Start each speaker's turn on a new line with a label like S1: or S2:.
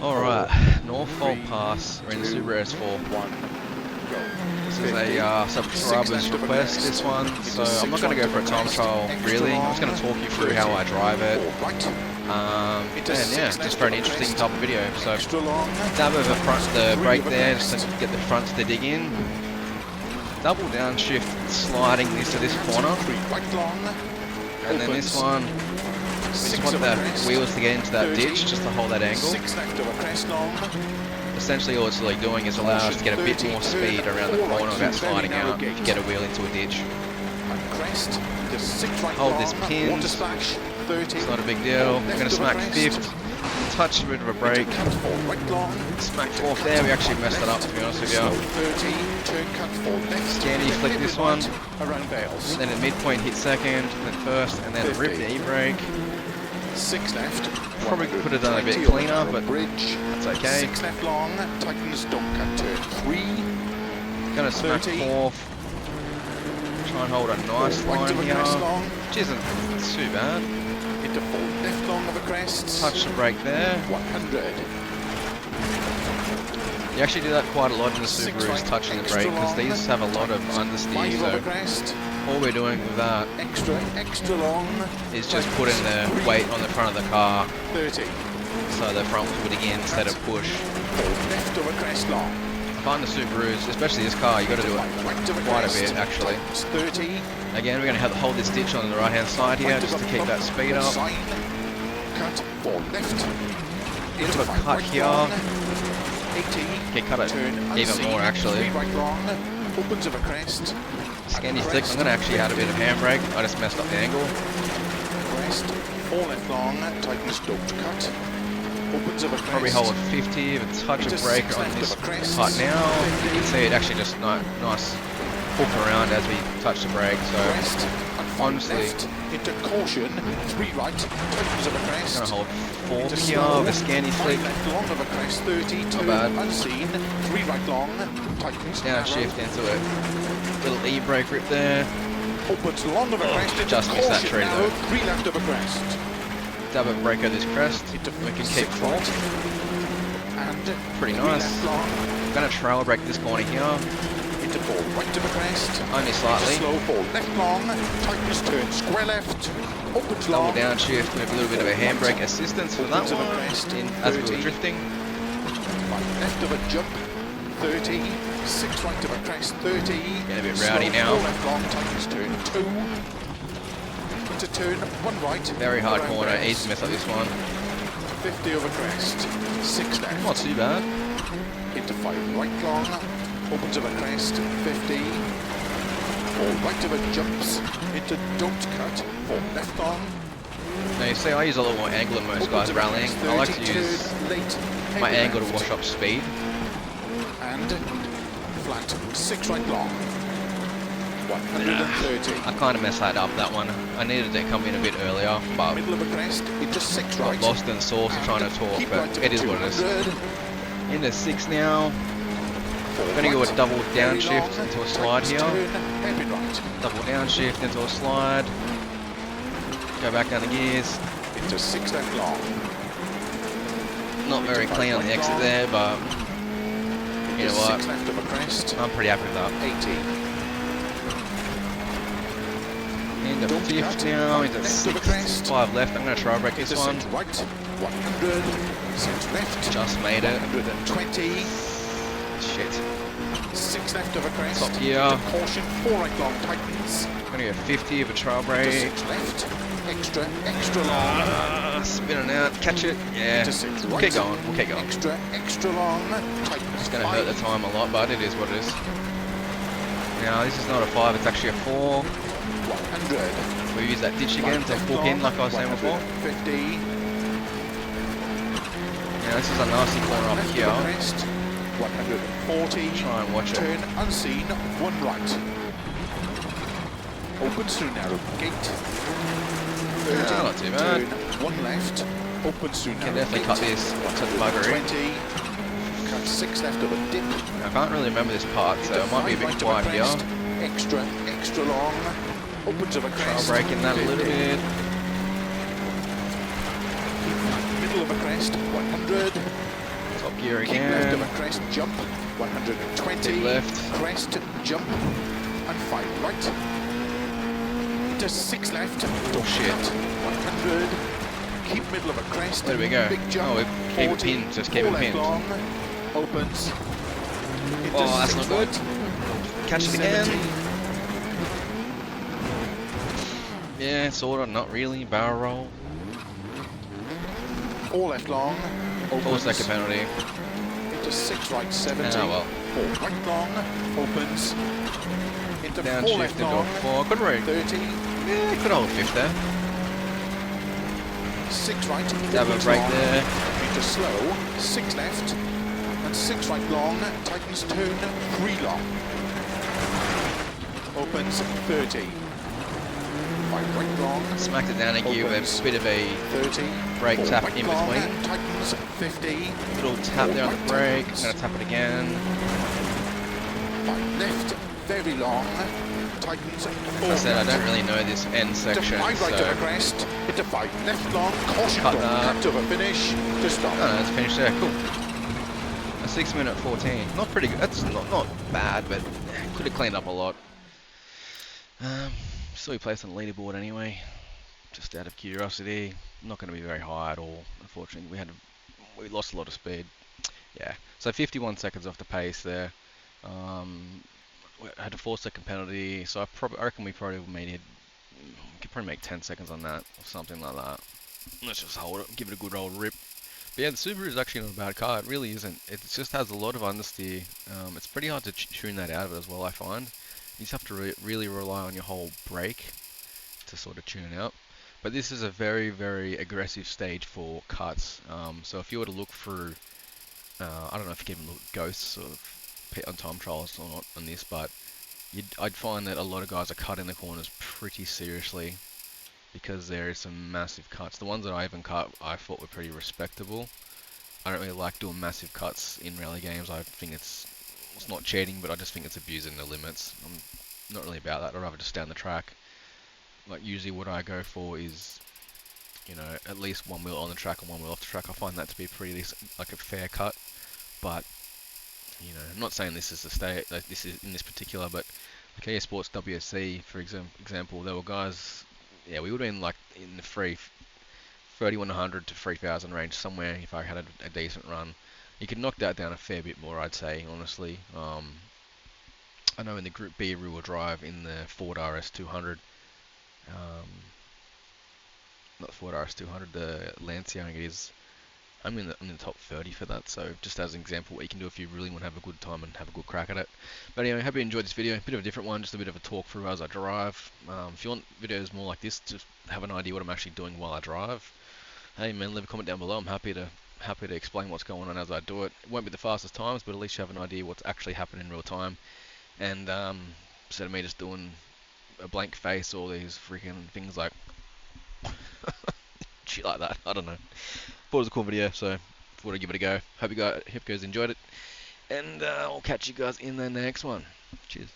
S1: Alright, Norfolk Pass. We're in the Subaru S4. This is a subscriber's request, this one, so I'm not going to go for a time trial really. I'm just going to talk you through how I drive it. And yeah, just for an interesting type of video. So, dab over the brake there, just to get the fronts to dig in. Double downshift sliding this to this corner. And then this one, we just want the wheels to get into that ditch, just to hold that angle. Essentially all it's really doing is allow us to get a bit more speed around the corner without sliding out if you get a wheel into a ditch. Hold this pin, it's not a big deal. We're going to smack fifth, touch a bit of a brake, smack fourth there. We actually messed it up, to be honest with you. Scanny flick this one, then at midpoint hit second, then first, and then rip the e-brake.
S2: Six left.
S1: Probably could have done a bit cleaner, but that's okay.
S2: Six left long, tightens, don't cut turn 3.
S1: Gonna smack fourth. Try and hold a nice line here, which isn't too bad.
S2: Into 4 left long of a crest.
S1: Touch the brake there.
S2: 100.
S1: You actually do that quite a lot in the Subarus, touching the brake, because these have a lot of understeer, so all we're doing with that
S2: extra long
S1: is just putting the weight on the front of the car
S2: 30.
S1: so the front will dig in instead of push.
S2: Left of a crest long.
S1: I find the Subarus, especially this car, you got to do it quite a bit actually.
S2: 30.
S1: Again, we're going to have to hold this ditch on the right hand side here just to keep that speed up.
S2: Cut 4 left.
S1: Bit of a cut here.
S2: 80.
S1: Okay, cut it even more actually.
S2: Right long. Opens of a crest.
S1: Scanny flick, I'm going to actually add a bit of handbrake. I just messed up the angle.
S2: Crest. 4 left long. Tightens, don't cut. Opens of a crest.
S1: Probably hold 50, a touch of brake on this cut now. You can see it actually just nice hook around as we touch the brake. So honestly,
S2: into caution, 3 right, tightens of a crest.
S1: I'm going to hold 4 here with a scanny flick.
S2: Left long of a crest, 30,
S1: not bad.
S2: Unseen, 3 right long, tightens.
S1: Downshift into it. Little e-brake rip there.
S2: Opens long of a crest.
S1: Just missed that tree though.
S2: 3 left of a crest.
S1: Dab a brake over this crest. We can keep 4.
S2: And
S1: pretty nice. I'm going to trail brake this corner here.
S2: Into 4 right of a crest.
S1: Only slightly.
S2: Slow 4 left long. Tightens turn square left. Opens long.
S1: Double downshift with a little bit of a handbrake assistance for that one. As we were drifting.
S2: 5 left of a jump. 30. 6 right of a crest. 30.
S1: Getting a bit rowdy now.
S2: 4 left long. Tightens turn 2. Into turn 1 right.
S1: Very hard corner. Easy to mess up this one.
S2: 50 of a crest. 6 left.
S1: Not too bad.
S2: Into 5 right long. Opens of a crest, 50. 4 right of a jumps, into don't cut, 4 left on.
S1: Now you see I use a little more angle than most guys rallying. I like to use my angle to wash up speed.
S2: And flat, 6 right long. 130.
S1: I kind of messed that up, that one. I needed it to come in a bit earlier, but
S2: middle of a crest, into 6 right.
S1: got lost in the sauce of trying to talk, but it is what it is. Into 6 now. We're going to go a double downshift into a slide here. Double downshift into a slide. Go back down the gears.
S2: Into 6 left long.
S1: Not very clean on the exit there, but you know what? I'm pretty happy with that.
S2: 80.
S1: Into 5th now, into 6th, 5 left. I'm going to try brake this one.
S2: 100. 6 left.
S1: Just made it.
S2: 120.
S1: Shit.
S2: 6 left of a crest.
S1: Top gear.
S2: Caution, 4 right long tightens.
S1: Gonna go 50 of a trail brake.
S2: 6 left. Extra long.
S1: Spinning out. Catch it. Yeah. We'll keep going. We'll keep going.
S2: Extra long. Tightens.
S1: It's gonna hurt the time a lot, but it is what it is. Now this is not a 5. It's actually a 4.
S2: 100.
S1: We use that ditch again to hook in, like I was saying before.
S2: 50.
S1: Now this is a nasty corner up here.
S2: 140.
S1: Try and watch it.
S2: Turn unseen, 1 right. Opens through narrow gate. 30.
S1: Not too bad.
S2: Turn 1 left. Opens through narrow
S1: Can definitely
S2: gate.
S1: cut this to the buggery.
S2: 20. Cut 6 left of a dip.
S1: I can't really remember this part, so it might be a bit quiet here.
S2: Extra long. Opens of a crest.
S1: Trail braking that a little bit.
S2: Middle of a crest, 100.
S1: gear
S2: Keep left
S1: again.
S2: of a crest, jump. 120.
S1: Keep left.
S2: Crest, jump. And 5 right. Into 6 left.
S1: Oh shit.
S2: 100. Keep middle of a crest.
S1: Where do we go?
S2: Big jump.
S1: Oh, we keep it
S2: 40.
S1: pinned. Just keep it
S2: Left
S1: pinned.
S2: long. Opens. Into
S1: Oh, that's
S2: 6
S1: not good.
S2: right.
S1: Catch it
S2: 70.
S1: again. Yeah, sorta, not really. Barrel roll.
S2: All left long.
S1: 4-second penalty.
S2: Into 6 right, 70.
S1: Oh well.
S2: 4 right long. Opens. Into 4
S1: Downshift
S2: left
S1: into
S2: long.
S1: 4. Good rig.
S2: 30.
S1: Yeah, could hold 5th there.
S2: 6 right.
S1: Have a break
S2: long.
S1: there.
S2: Into slow. 6 left. And 6 right long. Tightens turn. 3 long. Opens 30. 5 right long.
S1: Smacked it down a gear with a bit of a
S2: 30.
S1: brake
S2: 4
S1: tap
S2: right
S1: in
S2: long,
S1: between.
S2: Tightens 50.
S1: Little tap there on the brake.
S2: Tightens.
S1: Gonna tap it again.
S2: 5 left. Very long. Tightens.
S1: Like I said, I don't really know this end section,
S2: 5 right
S1: so
S2: over crest. Into 5 left long. Caution.
S1: Cut
S2: Don't
S1: that.
S2: cut over finish. To stop.
S1: oh, no, it's finished there. Cool. A 6-minute 14. Not pretty good. That's not bad, but could have cleaned up a lot. So we placed on the leaderboard anyway, just out of curiosity. Not going to be very high at all, unfortunately. We lost a lot of speed. Yeah, so 51 seconds off the pace there. We had a 4-second penalty, so I reckon we probably could probably make 10 seconds on that or something like that. Let's just hold it, give it a good old rip. But yeah, the Subaru is actually not a bad car. It really isn't. It just has a lot of understeer. It's pretty hard to tune that out of it as well, I find. You just have to really rely on your whole brake to sort of tune out. But this is a very, very aggressive stage for cuts. So if you were to look through, I don't know if you can even look at ghosts sort of on time trials or not on this, but I'd find that a lot of guys are cutting the corners pretty seriously because there is some massive cuts. The ones that I even cut, I thought were pretty respectable. I don't really like doing massive cuts in rally games. I think it's not cheating, but I just think it's abusing the limits. I'm not really about that. I'd rather just stay on the track. Like usually what I go for is, you know, at least one wheel on the track and one wheel off the track. I find that to be pretty like a fair cut. But you know, I'm not saying this is the state, like this is in this particular, but like EA Sports WSC for example, there were guys, yeah, we would have been like in the 3100 to 3000 range somewhere if I had a decent run. You could knock that down a fair bit more, I'd say, honestly. I know in the Group B rear-wheel drive in the Ford RS200, not the Ford RS200, the Lancia, I think it is. I'm in the top 30 for that, so just as an example what you can do if you really want to have a good time and have a good crack at it. But anyway, hope you enjoyed this video. A bit of a different one, just a bit of a talk through as I drive. If you want videos more like this, just have an idea what I'm actually doing while I drive. Hey man, leave a comment down below. I'm happy to explain what's going on as I do it. It won't be the fastest times, but at least you have an idea what's actually happening in real time. And instead of me just doing a blank face or these freaking things like shit like that, I don't know. Thought it was a cool video, so thought I'd give it a go. Hope you guys enjoyed it, and I'll catch you guys in the next one. Cheers.